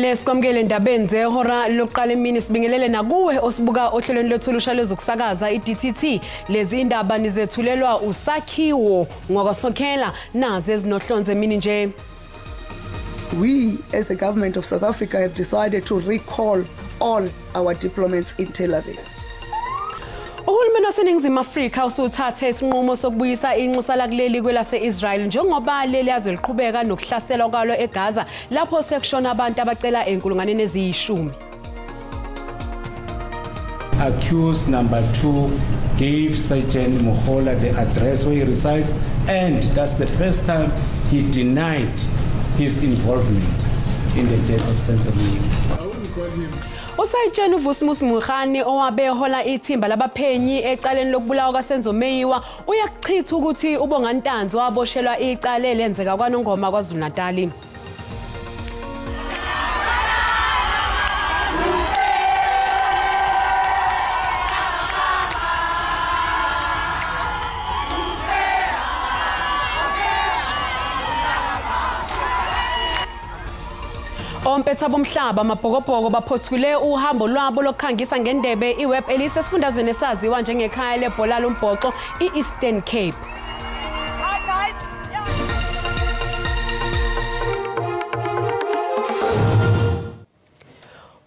Sibongile sikwamukele endabeni zehora lokuqala emini sibingelele nakuwe osibuka ohlelweni lethu lusha lezokusakaza iDTT. Lezi indaba nizethulelwa uSakhiwo ngokwasokhela nazi ezinohlonze emini nje. We as the government of South Africa have decided to recall all our diplomats in Tel Aviv. Uhulumeni waseNingizimu Afrika usuthathe isinqumo sokubuyisa inxusa lakuleli kwelase-Israel njengoba leli yazwe liqhubeka nokuhlaselwa kwalo eGaza lapho sekushona abantu abacela enkulungwaneni eziyishumi. Accused number 2 gave Sergeant Mohola the address where he resides, and that's the first time he denied his involvement in the death of Senator Mlilo. Usayitshena uVusmus Mukhani owabehola ithimba labaphenyi ecaleni lokubulawa kaSenzo Meyiwa uyakuchitha ukuthi uBongantanzi waboshelwa icala elenzeka kwaNongoma kwaZulu-Natal. Ompetha bomhlaba amabhokobhoko baphothule uhambo lwabo lokukhangisa ngendebe iweb elise esifundazweni esaziwa njengekhaya lebhola lombhoxo iEastern Cape.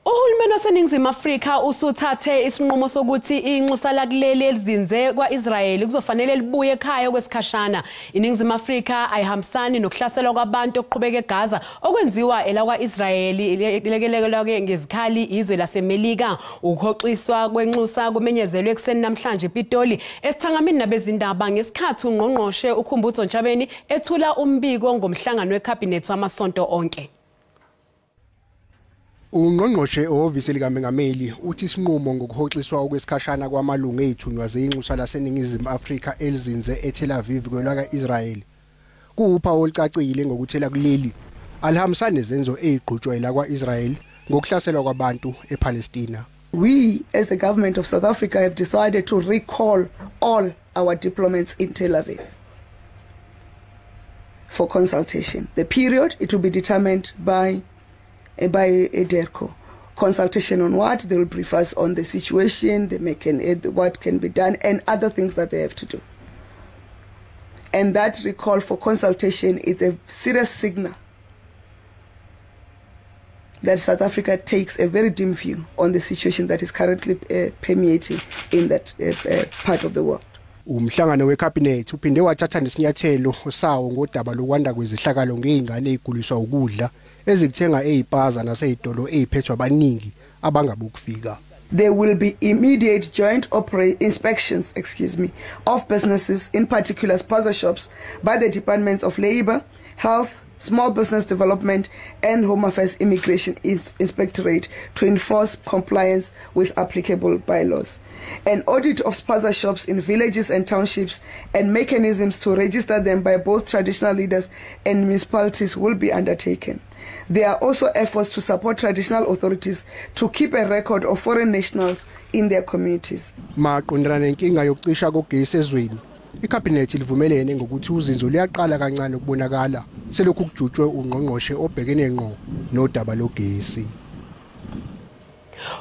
Uhulumeni waseNingizimu Afrika usuthathe isinqumo sokuthi inxusa lakuleli elizinze kwaIsrael kuzofanele libuye ekhaya kwesikhashana. INingizimu Afrika ayihambisani nokuhlaselwa kwabantu okuqhubeka eGaza okwenziwa elakwaIsrael lekelelwa ngezikhali izwe laseMelika. Ukuhoxiswa kwenxusa kumenyezelwe ekseni namhlanje ePitoli esithangamini nabezindaba ngesikhathi ungqongqoshe uKhumbudzo Ntshavheni ethula umbiko ngomhlangano weCabinet wamasonto onke. Ungqongqoshe ohhovisi likaMengameli uthi isinqumo ngokuhoxiswa okwesikhashana kwamalungu ethunywa zeinxusa laseNingizimu Afrika elizinze eTel Aviv kwelaka Israel kuwuphawu olucacile ngokuthela kuleli alihambisane nezenzo eziqhutshwa lakwa-Israel ngokuhlaselwa kwabantu ePalestina. We as the government of South Africa have decided to recall all our diplomats in Tel Aviv for consultation. The period it will be determined by EDERCO. Consultation on what? They will brief us on the situation, what can be done, and other things that they have to do. And that recall for consultation is a serious signal that South Africa takes a very dim view on the situation that is currently permeating in that part of the world. Umhlangano weCabinet uphinde wathatha nesinyathelo sawo ngodaba lokwanda kwezihlakalo ngeingane eziguliswa ukudla ezikuthenga ezipaza nasezitolo eziphethwa abaningi abangabokufika. There will be immediate joint inspections, of businesses, in particular spaza shops, by the Departments of Labour, Health, Small Business Development and Home Affairs Immigration Inspectorate to enforce compliance with applicable bylaws. An audit of spaza shops in villages and townships and mechanisms to register them by both traditional leaders and municipalities will be undertaken. There are also efforts to support traditional authorities to keep a record of foreign nationals in their communities. Maqondana nenkinga yokucisha kogesi ezweni, iCabinet livumelene ngokuthi uzinzo liyaqala kancane ukubonakala selokhu kujutshwe ungqongqoshe obhekene ngqo nodaba logesi.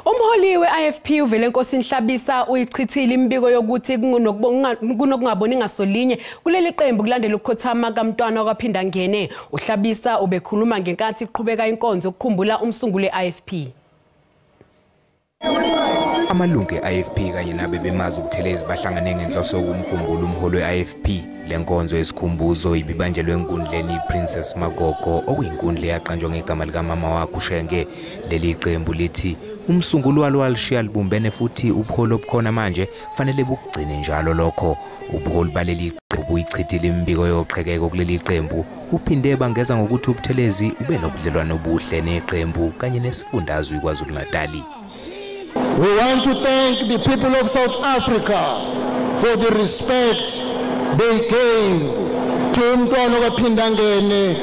Umholi we-IFP uVelenkosi Nhlabisa uyichithile imbiko yokuthi kunokungaboni ngasolinye kuleli qembu kulandela ukukhothama kaMntwana kwaphinda ngene. uHlabisa ubekhuluma ngenkathi iqhubeka inkonzo ukukhumbula umsunguli we-IFP. Amalungu e-IFP kanye nabe bemazi ubuthelezi bahlangane ngenhloso yokumkhumbula umholi we-IFP. Lenkonzo yesikhumbuzo ibibanjelwe enkundleni iPrincess Magogo okuyinkundla yaqanjwa ngegama likamama wakhe uShenge. Leli qembu lithi umsunguli walo walishiya libumbene futhi ubuholi obukhona manje fanele bukugcine njalo lokho. Ubuholi baleli qembu buyichithile imbiko yoqhekeko kuleli qembu uphinde bangeza ngokuthi ubuthelezi ube nobudlelwano obuhle neqembu kanye nesifundazwe kwaZulu-Natal. We want to thank the people of South Africa for the respect they gave to Mntwana kwaphinda ngene,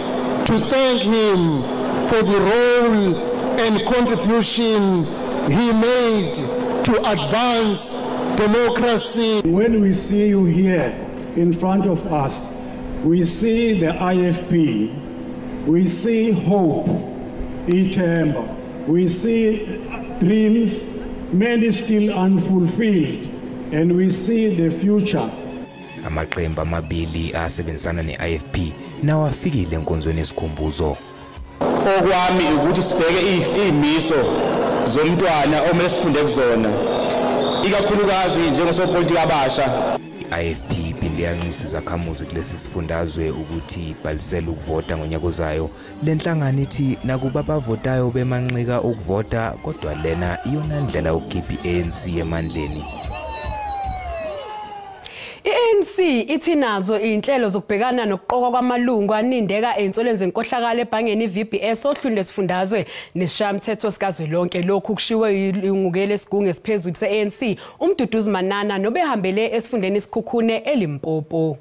to thank him for the role and contribution he made to advance democracy. When we see you here in front of us, we see the IFP, we see hope, ithemba. We see dreams, many still unfulfilled, and we see the future. Amaqembu amabili asebenzisana ne-IFP nawo afikile enkonzweni yesikhumbuzo. Okwami ukuthi sibheke izimiso zomntwana omele sifunde kuzona, ikakhulukazi njengosopolitiki abasha. I-IFP iphinde yanxusa izakhamuzi kulesi sifundazwe ukuthi ibhalisele ukuvota ngonyaka ozayo. Le nhlangano ithi nakuba abavotayo bemanqika ukuvota, kodwa lena iyona ndlela yokukhipha i-ANC emandleni. I-ANC ithi nazo inhlelo zokubhekana nokuqoka kwamalungu anindeka ey'nsolweni zenkohlakalo ebhangeni i-VBS ohlwini lesifundazwe nesishayamthetho sikazwelonke. Lokhu kushiwe ilungu lesigungu esiphezulu se-ANC uMduduzi Manana nobehambele esifundeni isikhukhune eLimpopo.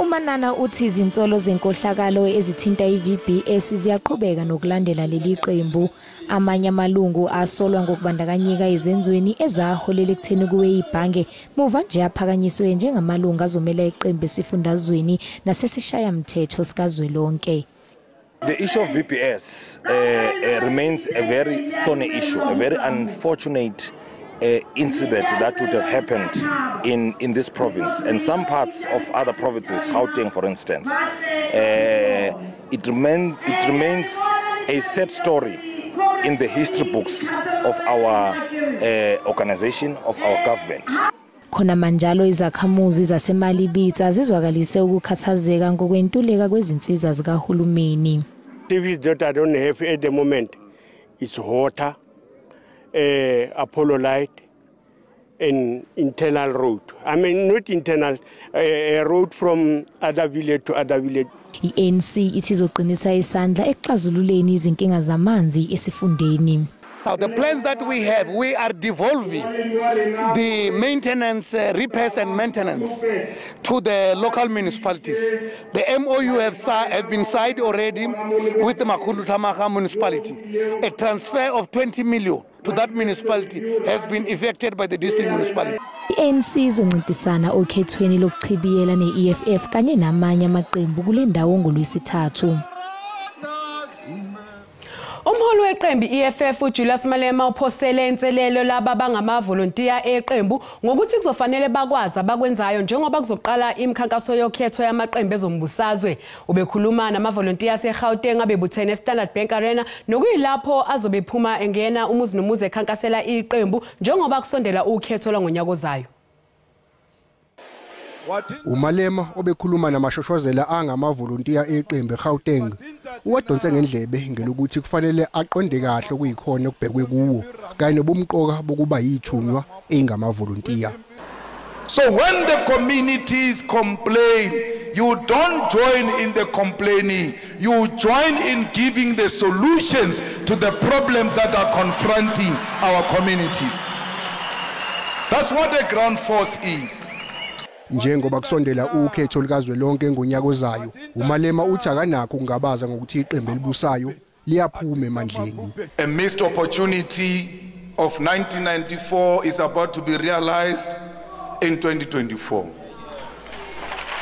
uManana uthi izinsolo zenkohlakalo ezithinta i-VBS ziyaqhubeka nokulandela leli qembu. Amanye amalungu asolwa ngokubandakanyeka ezenzweni ezaholela ekutheni kuwe ibhange muva nje aphakanyiswe njengamalungu azomela iqembu esifundazweni nasesishayamthetho sikazwelonke. The issue of VBS remains a very thorny issue, a very unfortunate incident that would have happened in this province and some parts of other provinces, Gauteng for instance. It remains a sad story in the history books of our organization, of our government. Khona manjalo izakhamuzi zaseMalibitsa zizwakalise ukukhathazeka ngokwentuleka kwezinsiza zikahulumeni. TVs that I don't have at the moment is water, Apollo light, and internal road. I mean not internal, a road from other village to other village. I-ANC ithi izoqinisa isandla ekuxazululeni izinkinga zamanzi esifundeni. Now the plans that we have, we are devolving the maintenance, repairs and maintenance to the local municipalities. The MOU have been signed already with the Makhulu Tamaga municipality. A transfer of 20 million to that municipality has been effected by the district municipality. I-ANC izoncintisana okhethweni lokuchibiyela ne-EFF kanye namanye amaqembu kule ndawo ngoLwesithathu. Umholi weqembu EFF uJulius Malema uphosele inselelo laba bangamavolontiya eqembu ngokuthi kuzofanele bakwazi abakwenzayo njengoba kuzoqala imikhankaso yokhetho yamaqembu ezombusazwe. Ubekhuluma namavolontiya aseGauteng abebuthene eStandard Bank Arena nokuyilapho azobephuma engena umuzi nomuzi ekhankasela iqembu njengoba kusondela ukhetho lwangonyaka ozayo. uMalema obekhuluma namashoshozela angamavolontiya eqembu eGauteng uwadonse ngendlebe ngelokuthi kufanele aqonde kahle okuyikhona okubhekwe kuwo kanye nobumqoka bokuba yithunywa engamavolontiya. So when the communities complain, you don't join in the complaining, you join in giving the solutions to the problems that are confronting our communities. That's what the ground force is. Njengoba kusondela ukhetho likazwelonke ngonyaka ozayo, uMalema uthi akanakho kungabaza ngokuthi iqembu elibusayo liyaphuma emandleni. A missed opportunity of 1994 is about to be realized in 2024.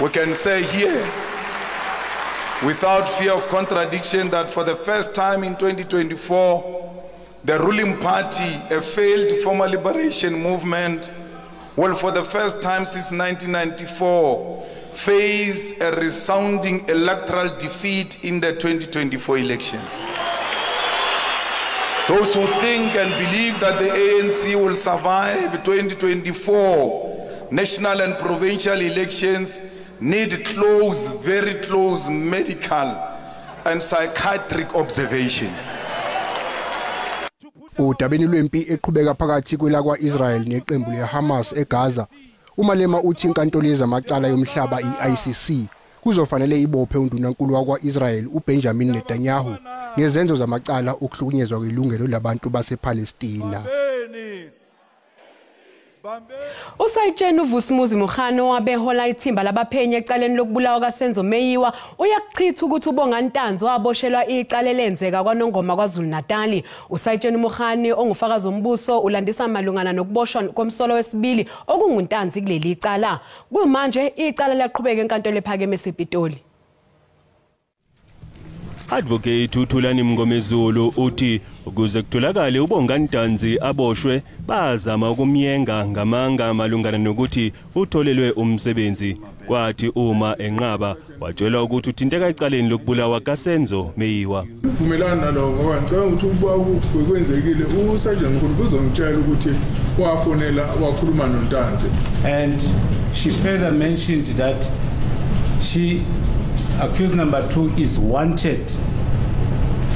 We can say here, without fear of contradiction, that for the first time in 2024, the ruling party, a failed former liberation movement, will for the first time since 1994 face a resounding electoral defeat in the 2024 elections. Those who think and believe that the ANC will survive 2024 national and provincial elections need close, very close medical and psychiatric observation. Udabeni lwempi eqhubeka phakathi kwelakwa Israel neqembu leHamas eGaza, uMalema uthi inkantolo yezamacala yomhlaba i-ICC kuzofanele ibophe undunankulu wakwa-Israel uBenjamin Netanyahu ngezenzo zamacala okuhlukunyezwa kwelungelo labantu basePalestina. Usayitshena uVusumuzi Mokhano wabehola ithimba labaphenyi ecaleni lokubulawa kaSenzo Meyiwa uyachitha ukuthi uBongantanzi waboshelwa icala lenzeka kwaNongoma kwaZulu Natal. Usayitshena uMokhane ongufakazi wombuso ulandisa malungana nokuboshwa komsolo wesibili okunguntanzi kuleli icala. Kumanje icala liyaqhubeka enkantolo ephakeme eSepitoli. Advocate uThulani Mngomezulu uthi ukuze kutholakale uBongantanzi aboshwe bazama ukumyenga ngamanga malungana nokuthi utholelwe umsebenzi. Kwathi uma enqaba watshelwa ukuthi uthinteka ecaleni lokubulawa kaSenzo Meyiwa. Uvumelana nalo ngoba ngicela ukuthi uba kwenzekile uSergeant Mkhulu uzongitshela ukuthi wafonela wakhuluma noNtanzi. And she further mentioned that accused number 2 is wanted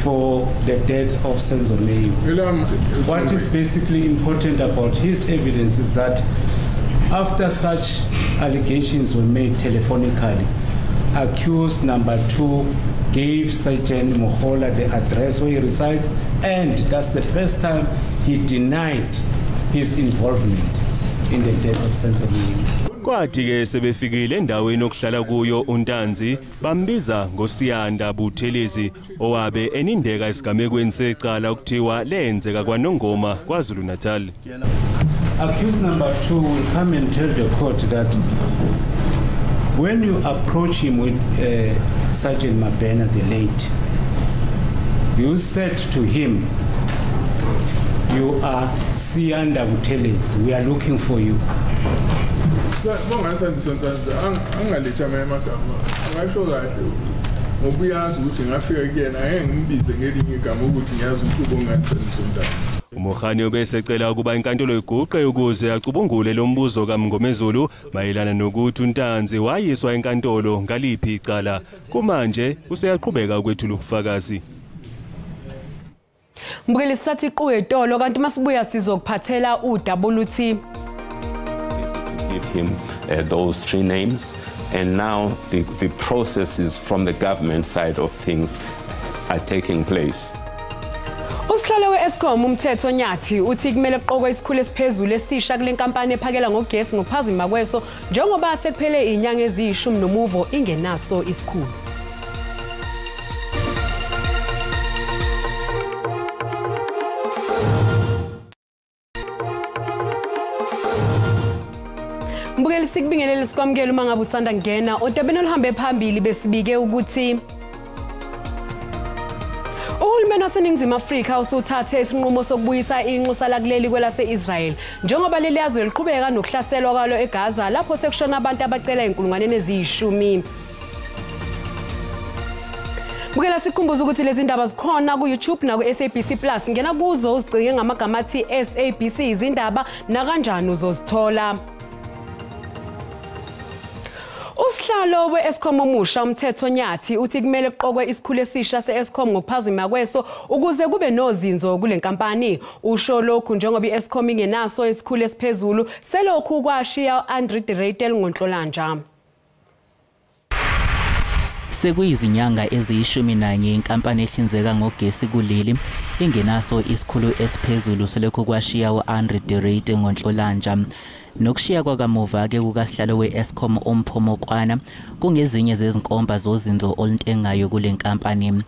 for the death of Senzo Meyiwa. What is basically important about his evidence is that after such allegations were made telephonically, accused number 2 gave Sergeant Mohola the address where he resides, and that's the first time he denied his involvement in the death of Senzo Meyiwa. Kwathi ke sebefikile endaweni okuhlala kuyo uNtanzi bambiza ngoSiyanda Buthelezi owabe enindeka isigamekweni secala ukuthiwa lenzeka kwaNongoma kwaZulu Natal. Accused number 2 will come and tell the court that when you approach him with Sergeant Mabena the late, you said to him, "You are Siyanda Buthelezi, we are looking for you." Angaletha amagama ngasho kahle ngobuyazi ukuthi ngafika kuyena ngeke ngimbize ngelinye igama ukuthi ngiyazi ukuthi uBongantanzi. uMokhane obesecela ukuba inkantolo iguqe ukuze acubungule lo mbuzo kaMngomezulu mayelana nokuthi uNtanzi wayiswa enkantolo ngaliphi icala. Kumanje useyaqhubeka ukwethula ubufakazi. Mbukeli sathi iqhubeka etolo kanti masibuya sizokuphathela uWT. Give him those 3 names, and now the processes from the government side of things are taking place. Usihlalo weEskom uMthetho Nyathi uthi kumele kuqokwe isikhulu esiphezulu esisha kule nkampani ephakela ngogesi ngokuphazima kweso njengoba sekuphele inyanga eziyishumi nomuvo ingenaso isikhulu. Mbukeli sikubingelele sikwamukela uma ngabe usanda ngena odabeni oluhambe phambili besibike ukuthi uhulumeni waseNingizimu Afrika usuthathe isinqumo sokubuyisa inxusa lakuleli kwelase-Israel njengoba leli yazwe liqhubeka nokuhlaselwa kwalo eGaza lapho sekushona abantu abacela inkulungwane eziyishumi. Bukela sikhumbuza ukuthi lezi ndaba zikhona ku YouTube na ku SABC Plus ngena kuzo uzigcine ngamagama athi SABC izindaba na kanjani uzozithola. Usihlalo weEskom omusha uMthetho Nyathi uthi kumele kuqokwe isikhulu esisha seEskom ngokuphazima kweso ukuze kube nozinzo kule nkampani. Usho lokhu njengoba iEskom ingenaso isikhulu esiphezulu selokhu kwashiya uAndrew Reitel ngoNhlolanja. Sekuyizinyanga eziyishumi-11 inkampani ehlinzeka ngogesi kuleli ingenaso isikhulu esiphezulu selokhu kwashiya uAndrew Reitel ngoNhlolanja. Nokushiya kwakamuva-ke kukasihlalo weEskom uMphomokwana kungezinye zezinkomba zozinzo oluntengayo kule nkampani.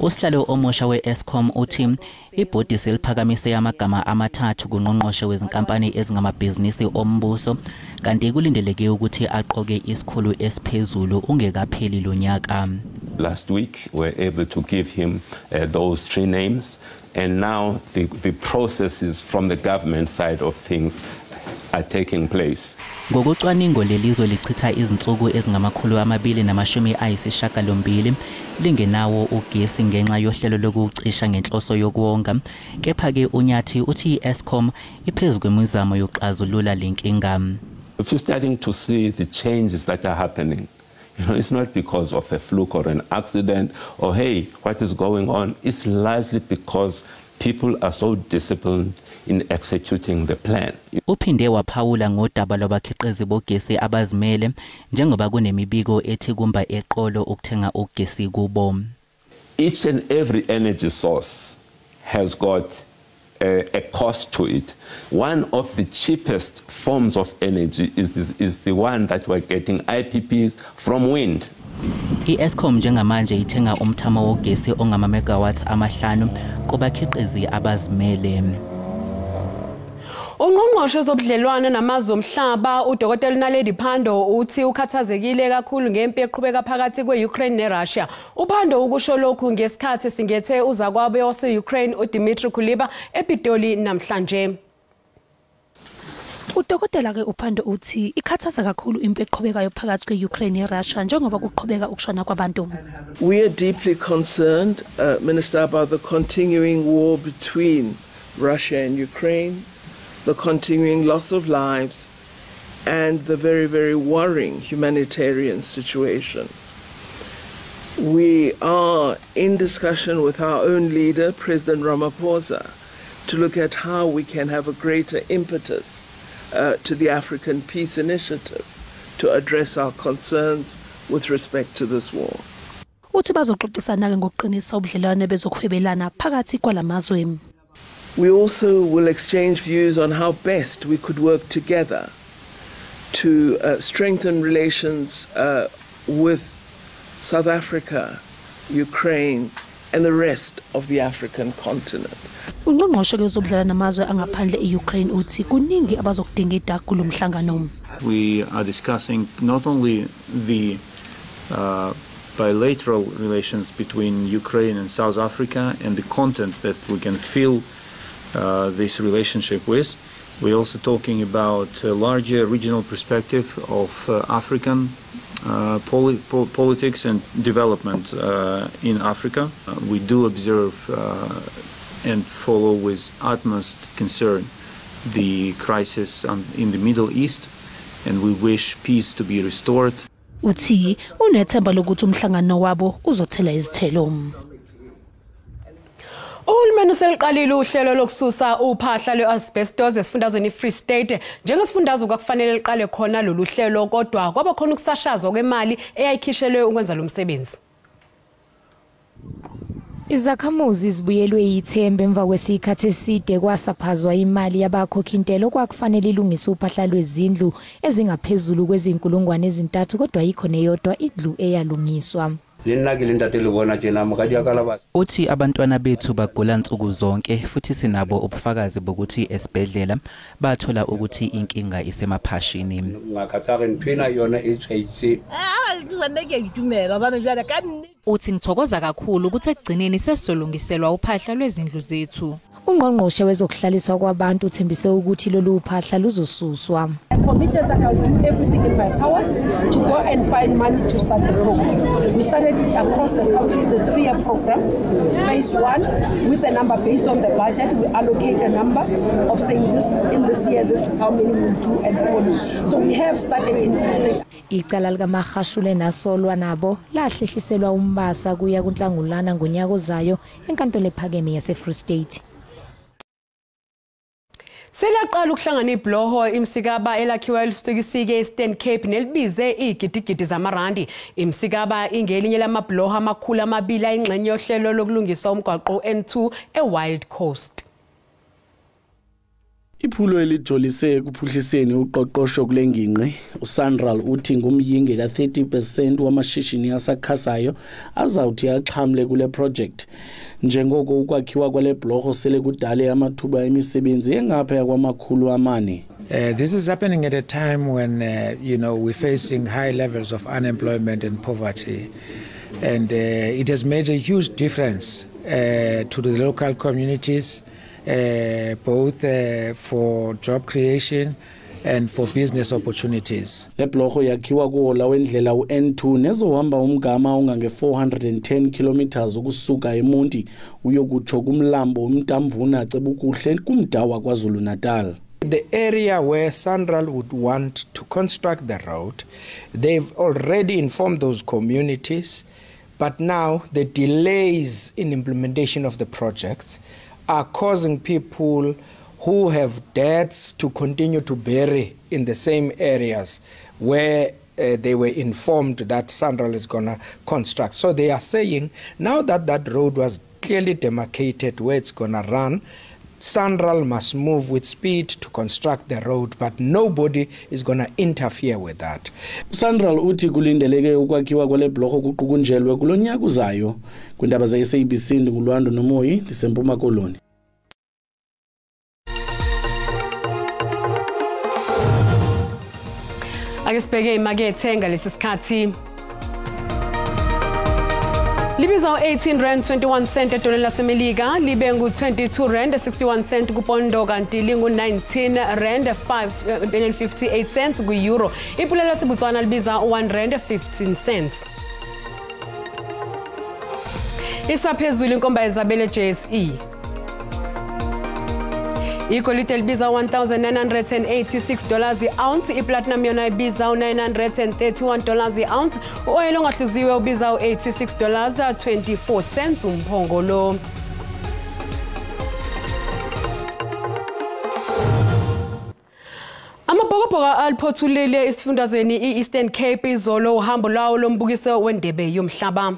Usihlalo omusha weEskom uthi ibhodi seliphakamise amagama amathathu kungqongqoshe wezinkampani ezingamabhizinisi ombuso kanti kulindeleke ukuthi aqoke isikhulu esiphezulu ungekapheli lo nyaka. Last week we were able to give him those 3 names, and now the processes from the government side of things are taking place. Ngokucwaningo lelizwe lichitha izinsuku ezingama-280 lingenawo ugesi ngenxa yohlelo lokucisha ngenhloso yokuwonga. Kepha-ke uNyathi uthi iEskom iphezu kwemizamo yokuxazulula le nkinga. If you're starting to see the changes that are happening, it's not because of a fluke or an accident or hey, what is going on? It's largely because people are so disciplined in executing the plan. Uphinde waphawula ngodaba lwabakhiqizi bogesi abazimele njengoba kunemibiko ethi kumba eqolo ukuthenga ugesi kubo. Each and every energy source has got a cost to it. One of the cheapest forms of energy is the one that we're getting IPPs from wind. iEskom njengamanje ithenga umthamo wogesi ongama megawatts 5 kubakhiqizi abazimele. Ungqongqoshe zobudlelwano namazwe omhlaba uDkt Naledi Pandor uthi ukhathazekile kakhulu ngempi eqhubeka phakathi kweUkraine neRussia. uPandor ukusho lokhu ngesikhathi singethe uzakwabo wase-Ukraine uDmitry Kuleba ePitoli namhlanje. Udokotela ke uPandor uthi ikhathaza kakhulu impi eqhubekayo phakathi kweUkraine neRussia njengoba kuqhubeka ukushona kwabantu. We are deeply concerned, Minister, about the continuing war between Russia and Ukraine, the continuing loss of lives, and the very, very worrying humanitarian situation. We are in discussion with our own leader, President Ramaphosa, to look at how we can have a greater impetus to the African Peace Initiative to address our concerns with respect to this war. Uthi bazoxoxisana ke ngokuqinisa ubudlelwano bezokuhwebelana phakathi kwalamazwe. We also will exchange views on how best we could work together to strengthen relations with South Africa, Ukraine, and the rest of the African continent. Ungqongqoshe kezobudlelwano namazwe angaphandle eUkraine uthi kuningi abazokudingida kulomhlangano. We are discussing not only the bilateral relations between Ukraine and South Africa and the content that we can fill this relationship with. We're also talking about a larger regional perspective of African politics and development in Africa. We do observe and follow with utmost concern the crisis in the Middle East, and we wish peace to be restored. Uthi unethemba lokuthi umhlangano wabo uzothela izithelo. Uhulumeni useliqalile uhlelo lokususa uphahla lwe-asbestos esifundazweni iFree State. Njengesifundazwe kwakufanele liqale khona lolu hlelo kodwa kwaba khona ukusashazwa kwemali eyayikhishelwe ukwenza lo msebenzi. Izakhamuzi zibuyelwe yithemba emva kwesikhathi eside kwasaphazwa imali yabakhokhintelo kwakufanele ilungise uphahla lwezindlu ezingaphezulu kwezinkulungwane ezintathu kodwa yikho neyodwa indlu eyalungiswa. Uthi abantwana bethu bagula nsuku zonke futhi sinabo ubufakazi bokuthi esibhedlela bathola ukuthi inkinga isemaphashini. Uthi ngithokoza kakhulu ukuthi ekugcineni sesolungiselwa uphahla lwezindlu zethu. Ungqongqoshe wezokuhlaliswa kwabantu uthembise ukuthi lolu phahla luzosuswa. Committed that I will do everything in my powers to go and find money to start the program. We started it across the country. It's a 3-year program. Phase 1, with a number based on the budget, we allocate a number of saying this in this year, this is how many we'll do and follow. So we have started in Free State. Icala likaMahashule nasolwa nabo lahlehliselwa umbasa kuya kuNhlangulana ngonyaka ozayo enkantolo ephakeme yase-Free State. Selaqala ukuhlangana ibloho imsikaba elakhiwa elistukisike eStern Cape nelibize igidigidi zamarandi. Imsikaba ingelinye lamabloho amakhulu amabili ayingxenye yohlelo lokulungisa umgwaqo N2 eWild Coast. Iphulo elijolise kuphuhliseni uqoqosho kulengingqe. uSandral uthi ngumyinge ka30% wamashishini asakhasayo azawuthi axhamle kule project. Njengoko ukwakhiwa kwale bloho sele kudale amathuba emisebenzi engapha kwamakhulu amane. This is happening at a time when we're facing high levels of unemployment and poverty, and it has made a huge difference to the local communities. Both for job creation and for business opportunities. Le bloho yakhiwa kuhola wendlela uN2 nezohamba umgama ongange 410 kilometers ukusuka eMonti uyokutsho kumlambo uMtamvuna acebukuhle kumdawa kwaZulu-Natal. The area where Sandral would want to construct the road, they've already informed those communities, but now the delays in implementation of the projects are causing people who have debts to continue to bury in the same areas where they were informed that Sandral is going to construct. So they are saying now that that road was clearly demarcated where it's going to run, Sandral must move with speed to construct the road, but nobody is going to interfere with that. Sandral uthi kulindeleke ukwakhiwa kwale bloho kuqhukunjelwe kulonyaka uzayo. Kwindaba ze-SABC ngulwando nomoyi, Disempuma Koloni. Ake sibheke imakethe ngalesi sikhathi. Libiza u-18.21 edoleni laseMelika, libe ngu-22.61 kupondo kanti lingu-19.58 ku-euro. Ipula laseBotswana libiza u-R1.15. Isaphezulu inkomba yezabelo JSE. Igolide libiza $1,986 i-ounce, iplatinum yona ibiza $931 i-ounce, u-oil ongahluziwe ubiza $86.24 umphongolo. Amabhokobhoko aliphothulile isifundazweni i-Eastern Cape izolo uhambo lwawo lombukiso wendebe yomhlaba.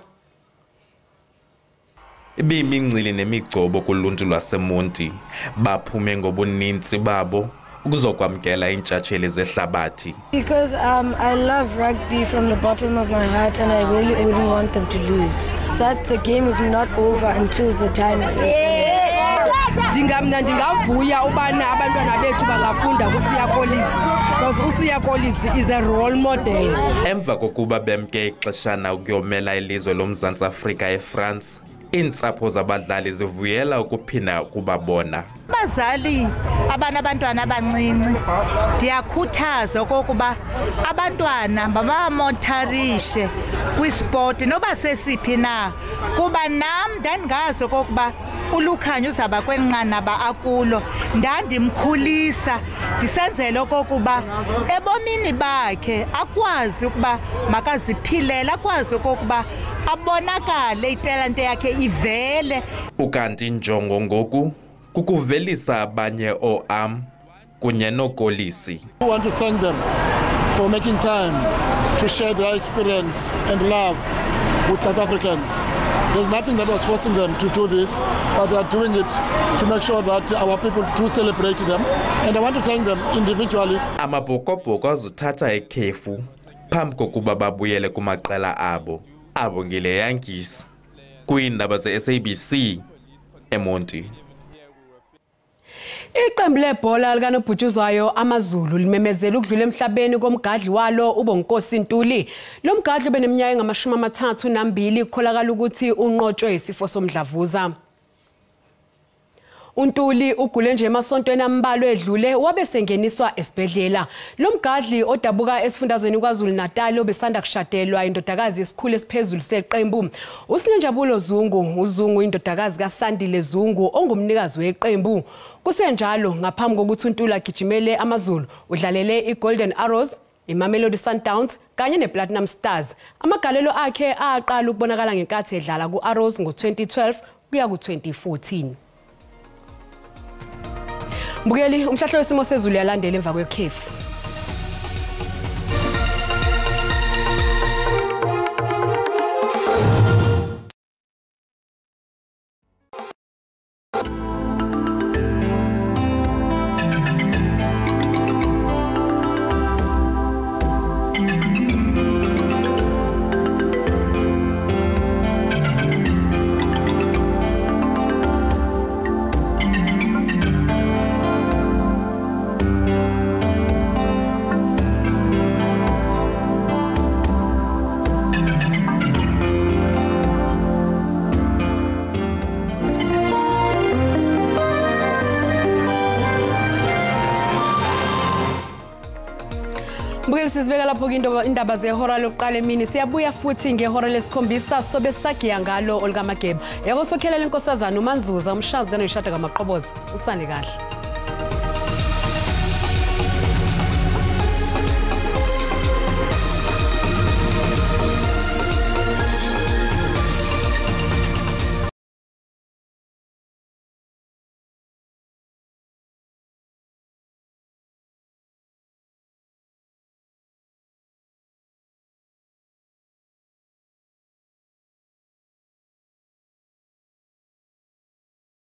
Ibimingcili nemigcobo kuluntu lwaseMonti baphume ngobuninzi babo ukuzokwamkela intshatsheli zehlabathi. Because I love rugby from the bottom of my heart and I really wouldn't want them to lose. That the game is not over until the time is. Ndingavuya ubana abantwana bethu bangafunda kuSiya Kolisi because uSiya Kolisi is a role model. Emva kokuba bemke ixeshana ukuyomela ilizwe loMzantsi Afrika eFrance, iintsapho zabadlali zivuyela ukuphinda kubabona. Bazali abantwana abancinci ndiyakhuthaza okokuba abantwana mabamotarishe kwisport noba sesiphi na kuba nam ndandingazi okokuba uLukhanyo uzaba kwenqanaba akulo ndandimkhulisa ndisenzele okokuba ebomini bakhe akwazi ukuba makaziphilela akwazi okokuba abonakale italente yakhe ivele. Ukanti injongo ngoku kukuvelisa abanye oam kunye noKolisi. I want to thank them for making time to share their experience and love with South Africans. There's nothing that was forcing them to do this, but they are doing it to make sure that our people do celebrate them. And I want to thank them individually. Amabhokobhoko azothatha ikhefu phambi kokuba babuyele kumaqela abo ngile Yankees kwiindaba ze-SABC eMonti. Iqembu lebhola likanobhutshuzwayo amaZulu limemezela ukudlula emhlabeni komgadli walo uBonkosi Ntuli. Lo mgadli beneminyaka engama-32 kukholakala ukuthi unqotshwe isifo somdlavuza. uNtuli ugule nje emasontweni ambalwa edlule wabe sengeniswa esibhedlela. Lo mgadli odabuka esifundazweni kwaZulu Natal obesanda kushadelwa indodakazi yesikhulu esiphezulu seqembu. uSinenjabulo Zungu, uZungu indodakazi kaSandile Zungu ongumnikazi weqembu. Kusenjalo ngaphambi kokuthi uNtuli agijimele amaZulu udlalele iGolden Arrows, iMamelodi Sundowns kanye nePlatinum Stars. Amagalelo akhe aqala ukubonakala ngenkathi edlala kuArrows ngo-2012 kuya ku-2014. Mbukeli, umhlahlo wesimo sezulu yalandela emva kwekhefu. Mbukeli, sizibeka lapho indaba zehora lokuqala emini. Siyabuya futhi ngehora lesikhombisa sobe sagiya ngalo Olga Mageba. Yakosokhelela inkosazana uManzuza umshazi kanoyishada kaMaqoboza. Usane kahle.